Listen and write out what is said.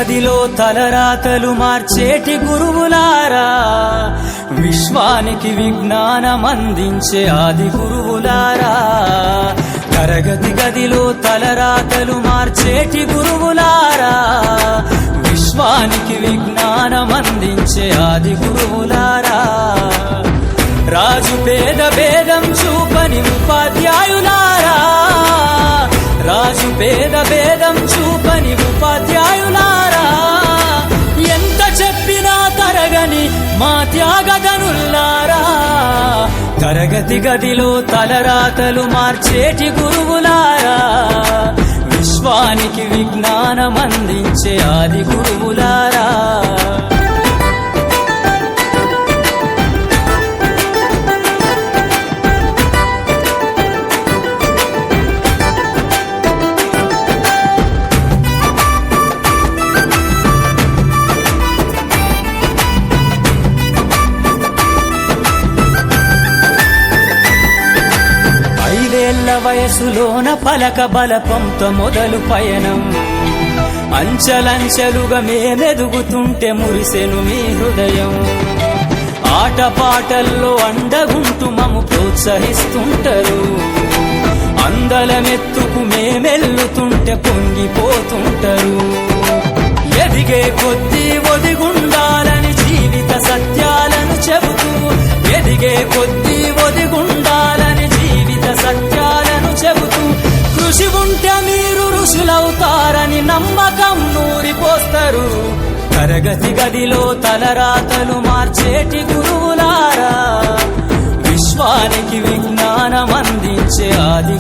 గదిలో తలరాతలు మార్చేటి గురువులారా, విశ్వానికి విజ్ఞానమందించే ఆది గురువులారా. తరగతి గదిలో తలరాతలు మార్చేటి గురువులారా, విశ్వానికి విజ్ఞానమందించే ఆది గురువులారా. రాజు పేద భేదం చూపని ఉపాధ్యాయులారా, రాజు పేద భేదం చూపని ఉపాధ్యాయులారా. ఎంత చెప్పినా తరగని మా త్యాగధనుల్లారా, తరగతి గదిలో తలరాతలు మార్చేటి గురువులారా, విశ్వానికి విజ్ఞానమందించే ఆది గురువులారా. వయసులోన పలక బలపంతో మొదలు పయనం, అంచలంచెలుగా మేమెదుగుతుంటే మురిసెను మీ హృదయం. ఆటపాటల్లో అండగుంటూ మము ప్రోత్సహిస్తుంటారు, అందలమెత్తుకు మేమెల్లుతుంటే పొంగిపోతుంటారు. ఎదిగే కొద్దీ ఒదిగుండాలని జీవిత సత్యాలను చెబుతూ, ఎదిగే కొద్దీ ఒదిగుండాలని జీవిత సత్యాలను చెబుతూ, కృషి ఉంటే మీరు ఋషులవుతారని నమ్మకం నూరిపోస్తారు. తరగతి గదిలో తలరాతలు మార్చేటి గురువులారా, విశ్వానికి విజ్ఞానమందించే ఆది